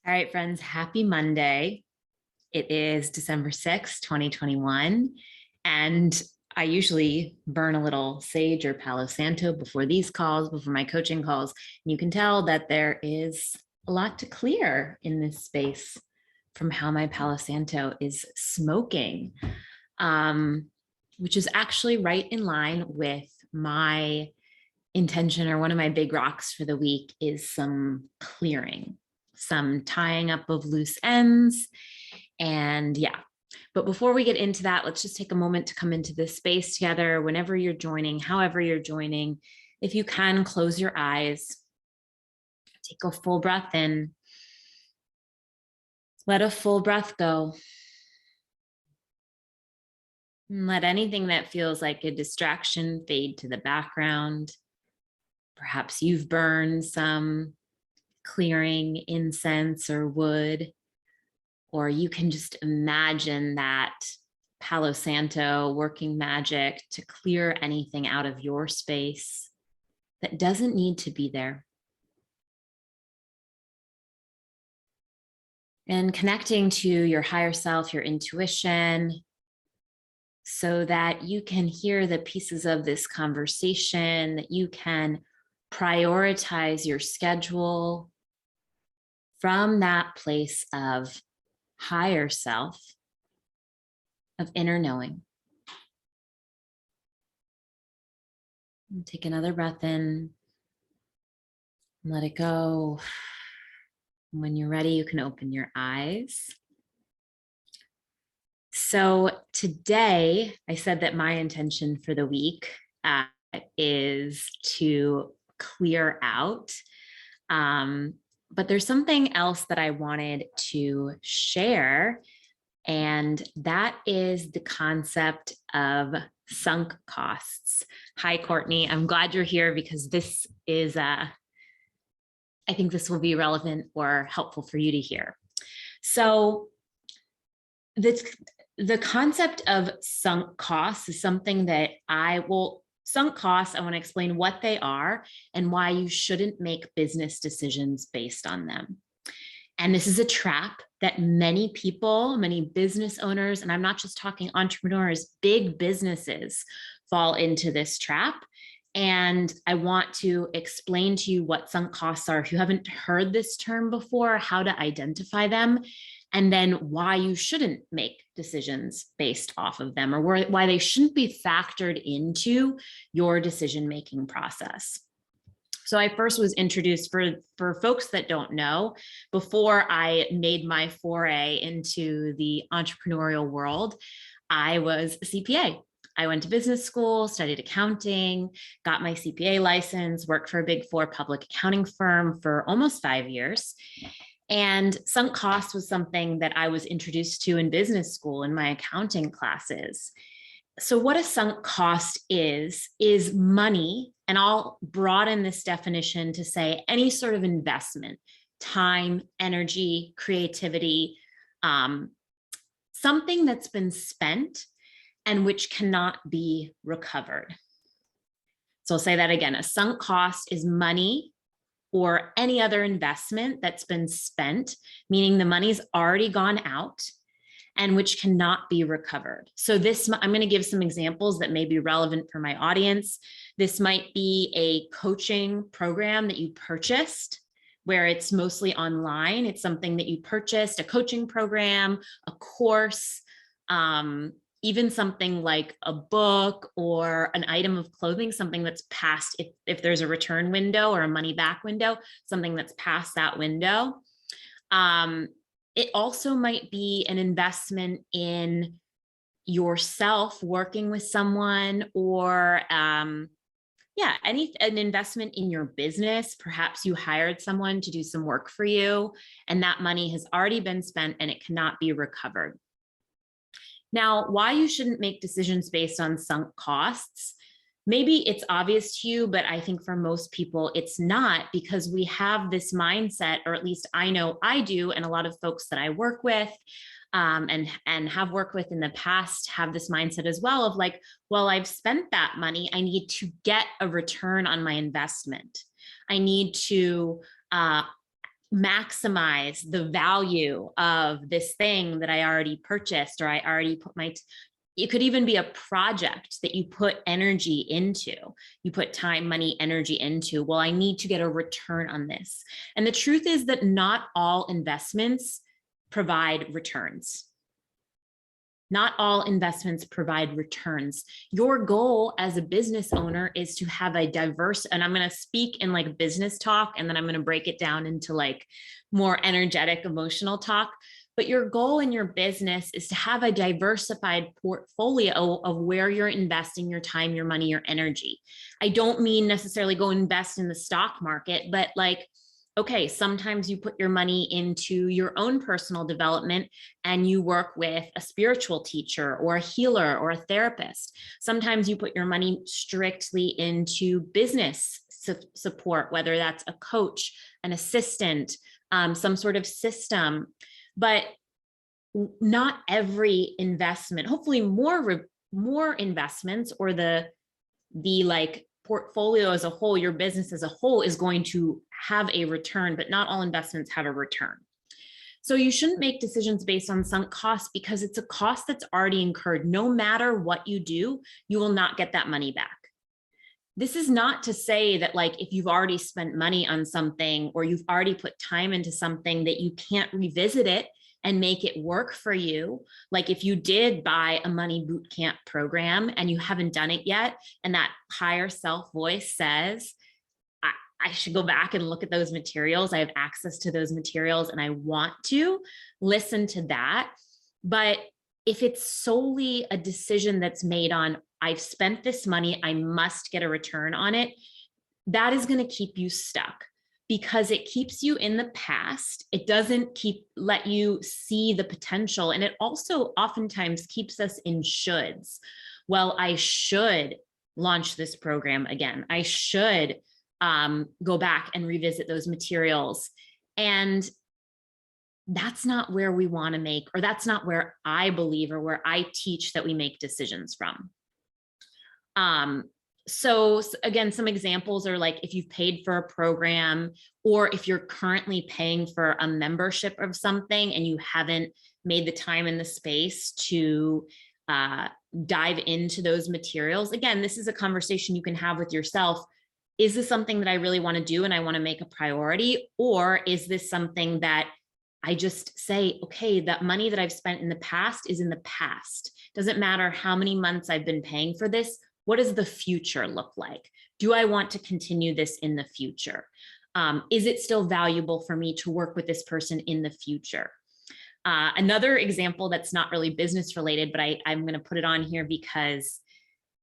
All right, friends, happy Monday. It is December 6th, 2021. And I usually burn a little sage or Palo Santo before these calls, before my coaching calls. And you can tell that there is a lot to clear in this space from how my Palo Santo is smoking, which is actually right in line with my intention, or one of my big rocks for the week is some clearing, some tying up of loose ends. And yeah, but before we get into that, let's just take a moment to come into this space together. Whenever you're joining, however you're joining, if you can, close your eyes, take a full breath in, let a full breath go. And let anything that feels like a distraction fade to the background. Perhaps you've burned some clearing incense or wood, or you can just imagine that Palo Santo working magic to clear anything out of your space that doesn't need to be there. And connecting to your higher self, your intuition, so that you can hear the pieces of this conversation, that you can prioritize your schedule from that place of higher self, of inner knowing. And take another breath in, let it go. When you're ready, you can open your eyes. So today, I said that my intention for the week is to clear out. But there's something else that I wanted to share, and that is the concept of sunk costs. Hi, Courtney. I'm glad you're here because this is, I think this will be relevant or helpful for you to hear. So the concept of sunk costs is something that sunk costs, I want to explain what they are and why you shouldn't make business decisions based on them. And this is a trap that many people, many business owners, and I'm not just talking entrepreneurs, big businesses fall into this trap. And I want to explain to you what sunk costs are. If you haven't heard this term before, how to identify them, and then why you shouldn't make decisions based off of them, or why they shouldn't be factored into your decision-making process. So I first was introduced, for folks that don't know, before I made my foray into the entrepreneurial world, I was a CPA. I went to business school, studied accounting, got my CPA license, worked for a Big Four public accounting firm for almost 5 years. And sunk cost was something that I was introduced to in business school in my accounting classes. So what a sunk cost is money, and I'll broaden this definition to say any sort of investment, time, energy, creativity, something that's been spent and which cannot be recovered. So I'll say that again. A sunk cost is money or any other investment that's been spent, meaning the money's already gone out and which cannot be recovered. So I'm going to give some examples that may be relevant for my audience. This might be a coaching program that you purchased, where it's mostly online. It's something that you purchased, a coaching program, a course, even something like a book or an item of clothing, something that's past, if there's a return window or a money back window, something that's past that window. It also might be an investment in yourself, working with someone, or an investment in your business. Perhaps you hired someone to do some work for you, and that money has already been spent and it cannot be recovered. Now, why you shouldn't make decisions based on sunk costs, maybe it's obvious to you, but I think for most people it's not, because we have this mindset, or at least I know I do, and a lot of folks that I work with and have worked with in the past have this mindset as well of like, well, I've spent that money, I need to get a return on my investment. I need to maximize the value of this thing that I already purchased, or I already put it could even be a project that you put energy into, you put time, money, energy into. Well, I need to get a return on this. And the truth is that not all investments provide returns. Not all investments provide returns. Your goal as a business owner is to have a diverse, and I'm going to speak in like business talk, and then I'm going to break it down into like more energetic, emotional talk. But your goal in your business is to have a diversified portfolio of where you're investing your time, your money, your energy. I don't mean necessarily go invest in the stock market, but like, okay, sometimes you put your money into your own personal development and you work with a spiritual teacher or a healer or a therapist. Sometimes you put your money strictly into business support, whether that's a coach, an assistant, some sort of system. But not every investment, hopefully more investments, or the like portfolio as a whole, your business as a whole, is going to have a return, but not all investments have a return. So you shouldn't make decisions based on sunk costs, because it's a cost that's already incurred. No matter what you do, you will not get that money back. This is not to say that like if you've already spent money on something or you've already put time into something that you can't revisit it and make it work for you. Like if you did buy a money boot camp program and you haven't done it yet, and that higher self voice says, I should go back and look at those materials. I have access to those materials and I want to listen to that. But if it's solely a decision that's made on, I've spent this money, I must get a return on it, that is going to keep you stuck, because it keeps you in the past. It doesn't let you see the potential. And it also oftentimes keeps us in shoulds. Well, I should launch this program again. I should go back and revisit those materials. And that's not where we want to make, or that's not where I believe, or where I teach that we make decisions from. So again, some examples are like if you've paid for a program, or if you're currently paying for a membership of something and you haven't made the time and the space to dive into those materials. Again, this is a conversation you can have with yourself. Is this something that I really want to do and I want to make a priority? Or is this something that I just say, okay, that money that I've spent in the past is in the past. Doesn't matter how many months I've been paying for this. What does the future look like? Do I want to continue this in the future? Is it still valuable for me to work with this person in the future? Another example that's not really business related, but I'm going to put it on here because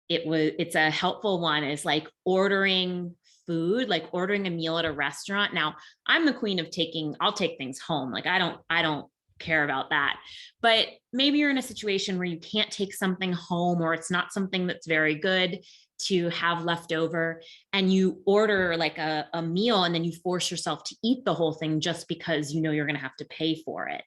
it's a helpful one, is like ordering food, like ordering a meal at a restaurant. Now, I'm the queen of I'll take things home. Like I don't care about that. But maybe you're in a situation where you can't take something home, or it's not something that's very good to have left over, and you order like a meal, and then you force yourself to eat the whole thing just because you know you're going to have to pay for it.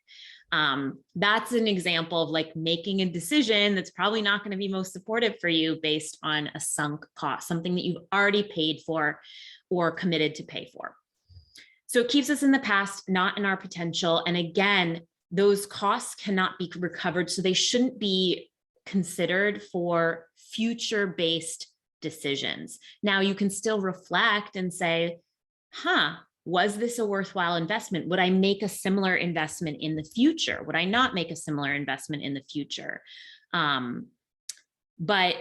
That's an example of like making a decision that's probably not going to be most supportive for you based on a sunk cost, something that you've already paid for or committed to pay for. So it keeps us in the past, not in our potential. And again, those costs cannot be recovered, so they shouldn't be considered for future-based decisions. Now, you can still reflect and say, was this a worthwhile investment? Would I make a similar investment in the future? Would I not make a similar investment in the future? But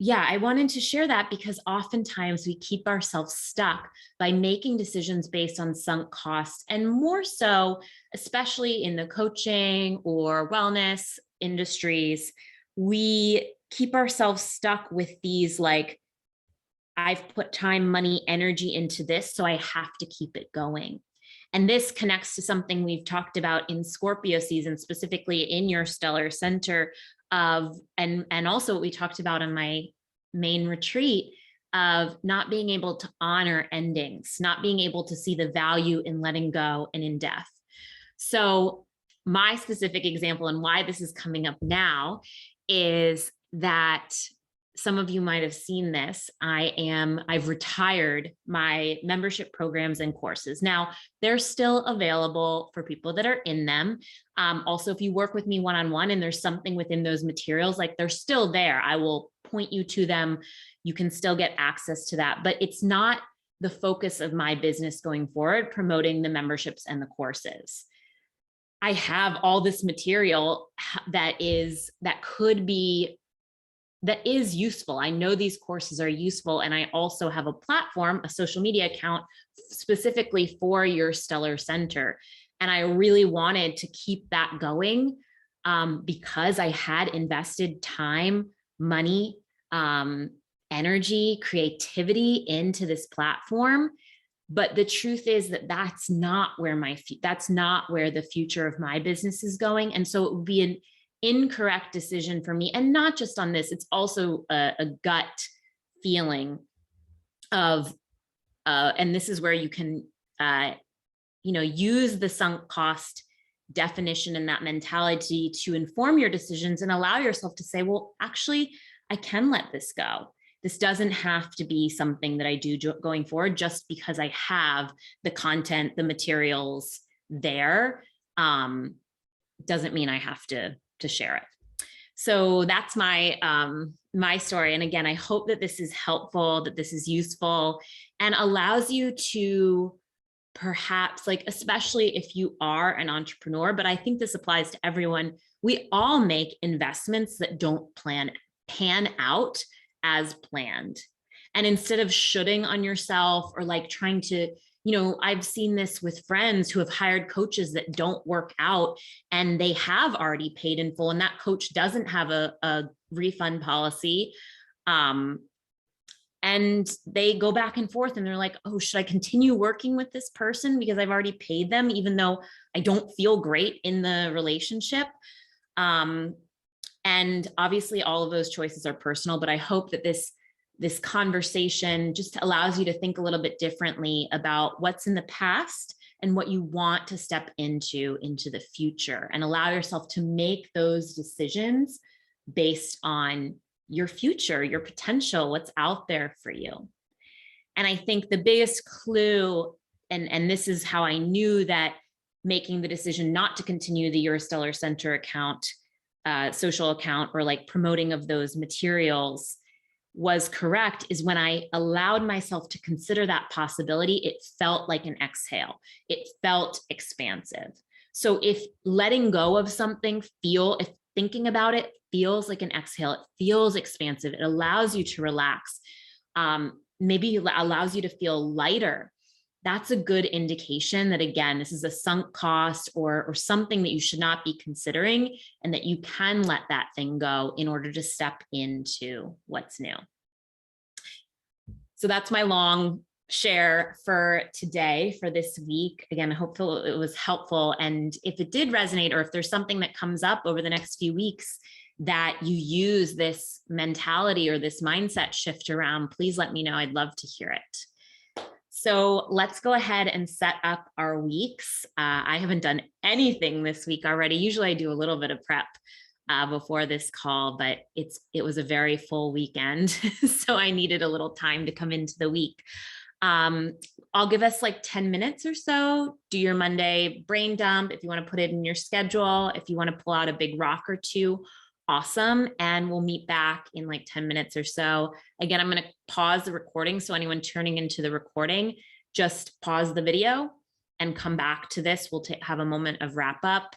yeah, I wanted to share that because oftentimes we keep ourselves stuck by making decisions based on sunk costs, and more so, especially in the coaching or wellness industries, we keep ourselves stuck with these like, I've put time, money, energy into this, so I have to keep it going. And this connects to something we've talked about in Scorpio season, specifically in your stellar center of, and also what we talked about on my main retreat, of not being able to honor endings, not being able to see the value in letting go and in death. So my specific example and why this is coming up now is that some of you might have seen this. I've retired my membership programs and courses. Now, they're still available for people that are in them. Also, if you work with me one-on-one and there's something within those materials, like they're still there, I will point you to them. You can still get access to that, but it's not the focus of my business going forward, promoting the memberships and the courses. I have all this material that is useful. I know these courses are useful. And I also have a platform, a social media account specifically for your Stellar Center. And I really wanted to keep that going because I had invested time, money, energy, creativity into this platform. But the truth is that that's not where the future of my business is going. And so it would be an incorrect decision for me. And not just on this, it's also a gut feeling of, and this is where you can, use the sunk cost definition and that mentality to inform your decisions and allow yourself to say, well, actually, I can let this go. This doesn't have to be something that I do going forward just because I have the content, the materials there. Doesn't mean I have to share it. So that's my my story. And again, I hope that this is helpful, that this is useful and allows you to perhaps, like, especially if you are an entrepreneur, but I think this applies to everyone. We all make investments that don't pan out as planned. And instead of shooting on yourself or like trying to, I've seen this with friends who have hired coaches that don't work out and they have already paid in full and that coach doesn't have a refund policy. And they go back and forth and they're like, oh, should I continue working with this person because I've already paid them, even though I don't feel great in the relationship? And obviously all of those choices are personal, but I hope that this conversation just allows you to think a little bit differently about what's in the past and what you want to step into the future, and allow yourself to make those decisions based on your future, your potential, what's out there for you. And I think the biggest clue, and this is how I knew that making the decision not to continue the Your Stellar Center account, social account, or like promoting of those materials was correct, is when I allowed myself to consider that possibility, it felt like an exhale. It felt expansive. So if letting go of something if thinking about it feels like an exhale, it feels expansive, it allows you to relax, maybe allows you to feel lighter, that's a good indication that, again, this is a sunk cost or something that you should not be considering, and that you can let that thing go in order to step into what's new. So that's my long share for today, for this week. Again, hopefully it was helpful. And if it did resonate, or if there's something that comes up over the next few weeks that you use this mentality or this mindset shift around, please let me know. I'd love to hear it. So let's go ahead and set up our weeks. I haven't done anything this week already. Usually I do a little bit of prep before this call, but it was a very full weekend. So I needed a little time to come into the week. I'll give us like 10 minutes or so. Do your Monday brain dump. If you want to put it in your schedule, if you want to pull out a big rock or two, awesome. And we'll meet back in like 10 minutes or so. Again, I'm going to pause the recording. So anyone turning into the recording, just pause the video and come back to this. We'll have a moment of wrap up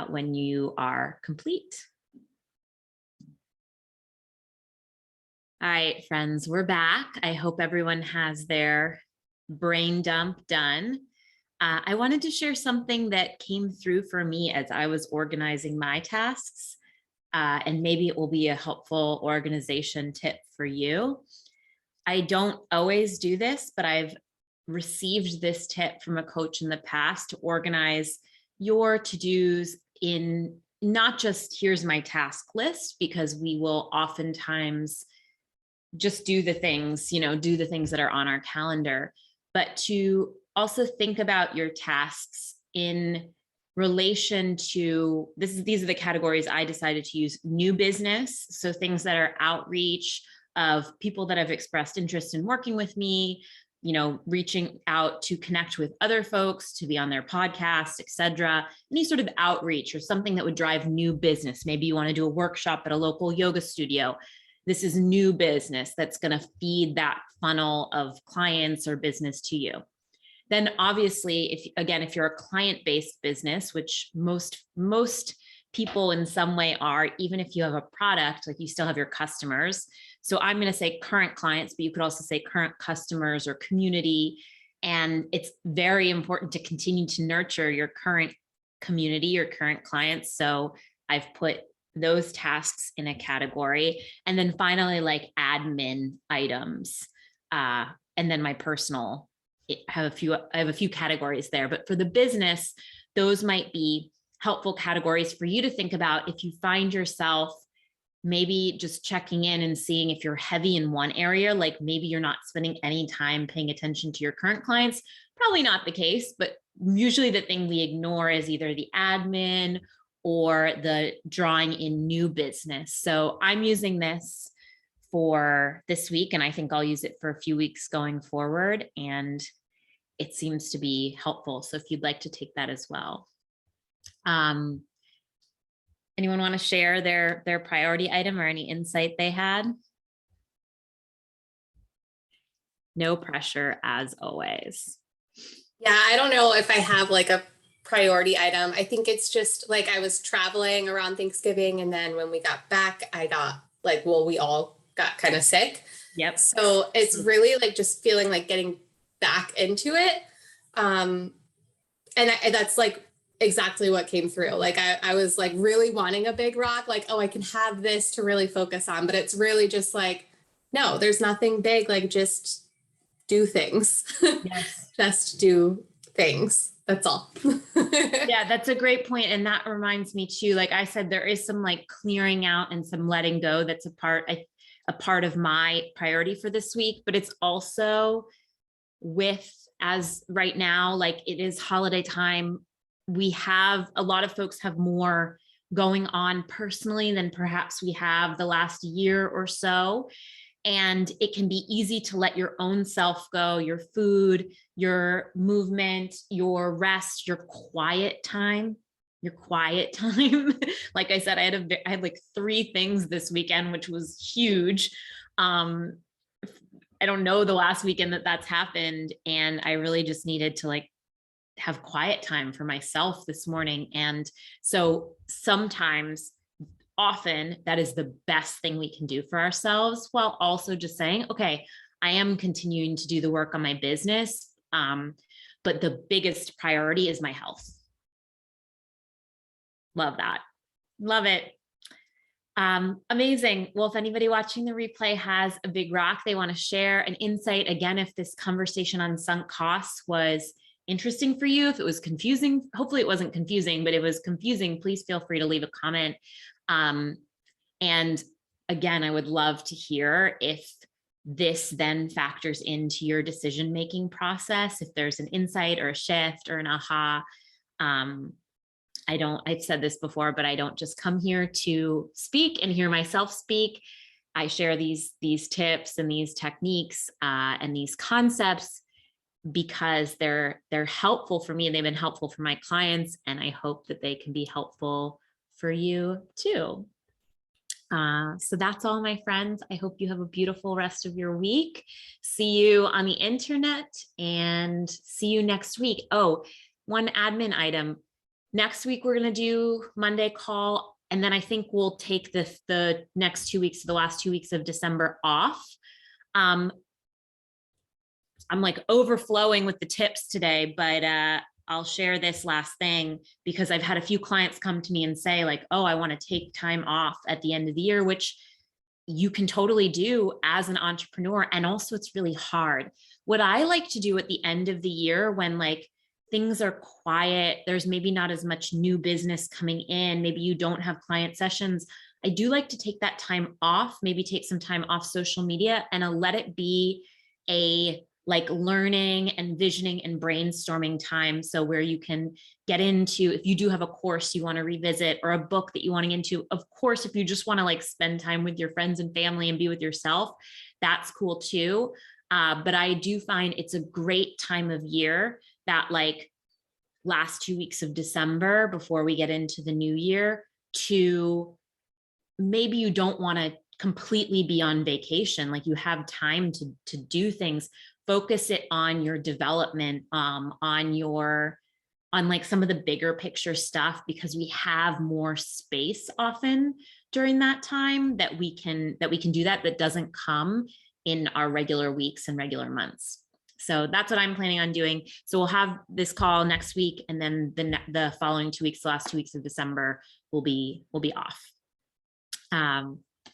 when you are complete. All right, friends, we're back. I hope everyone has their brain dump done. I wanted to share something that came through for me as I was organizing my tasks, and maybe it will be a helpful organization tip for you. I don't always do this, but I've received this tip from a coach in the past to organize your to-dos in not just here's my task list, because we will oftentimes just do the things, do the things that are on our calendar, but to also think about your tasks in relation to these are the categories I decided to use: new business, so things that are outreach of people that have expressed interest in working with me, reaching out to connect with other folks, to be on their podcast, etc. Any sort of outreach or something that would drive new business. Maybe you want to do a workshop at a local yoga studio. This is new business that's going to feed that funnel of clients or business to you. Then obviously, if you're a client-based business, which most people in some way are, even if you have a product, like you still have your customers. So I'm going to say current clients, but you could also say current customers or community. And it's very important to continue to nurture your current community, your current clients. So I've put those tasks in a category. And then finally, like admin items. And then my personal, I have a few categories there, but for the business, those might be helpful categories for you to think about if you find yourself maybe just checking in and seeing if you're heavy in one area, like maybe you're not spending any time paying attention to your current clients. Probably not the case, but usually the thing we ignore is either the admin or the drawing in new business. So I'm using this for this week, and I think I'll use it for a few weeks going forward, and it seems to be helpful. So if you'd like to take that as well. Anyone want to share their priority item or any insight they had? No pressure, as always. Yeah, I don't know if I have like a priority item. I think it's just like I was traveling around Thanksgiving, and then when we got back, I got like, we all got kind of sick. Yep. So it's really like just feeling like getting back into it. And that's like exactly what came through. Like I was like really wanting a big rock, like, oh, I can have this to really focus on, but it's really just like, no, there's nothing big, like just do things. Yes. Just do things. That's all. Yeah, that's a great point. And that reminds me too, like I said, there is some like clearing out and some letting go. That's a part of my priority for this week, but it's also as right now, like it is holiday time. A lot of folks have more going on personally than perhaps we have the last year or so. And it can be easy to let your own self go, your food, your movement, your rest, your quiet time. Like I said, I had like 3 things this weekend, which was huge. I don't know the last weekend that's happened. And I really just needed to like have quiet time for myself this morning. And so often that is the best thing we can do for ourselves, while also just saying, okay, I am continuing to do the work on my business. But the biggest priority is my health. Love that. Love it. Amazing. Well, if anybody watching the replay has a big rock they want to share, an insight, again, if this conversation on sunk costs was interesting for you, if it was confusing, hopefully it wasn't confusing, but it was confusing, please feel free to leave a comment. And again, I would love to hear if this then factors into your decision-making process, if there's an insight or a shift or an aha. I've said this before, but I don't just come here to speak and hear myself speak. I share these tips and these techniques and these concepts because they're helpful for me. They've been helpful for my clients, and I hope that they can be helpful for you too. So that's all, my friends. I hope you have a beautiful rest of your week. See you on the internet and see you next week. Oh, one admin item. Next week, we're going to do Monday call. And then I think we'll take the next 2 weeks, the last 2 weeks of December off. I'm like overflowing with the tips today, but I'll share this last thing because I've had a few clients come to me and say like, oh, I want to take time off at the end of the year, which you can totally do as an entrepreneur. And also it's really hard. What I like to do at the end of the year when like things are quiet, there's maybe not as much new business coming in, maybe you don't have client sessions, I do like to take that time off, maybe take some time off social media and let it be a like learning and visioning and brainstorming time. So where you can get into, if you do have a course you want to revisit or a book that you want to get into, of course, if you just want to like spend time with your friends and family and be with yourself, that's cool too. But I do find it's a great time of year, that like last 2 weeks of December before we get into the new year, to maybe you don't want to completely be on vacation, like you have time to do things, focus it on your development, on like some of the bigger picture stuff, because we have more space often during that time that we can do that doesn't come in our regular weeks and regular months. So that's what I'm planning on doing. So we'll have this call next week, and then the following 2 weeks, the last 2 weeks of December, will be off.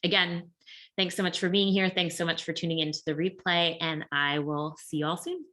Again, thanks so much for being here. Thanks so much for tuning into the replay, and I will see you all soon.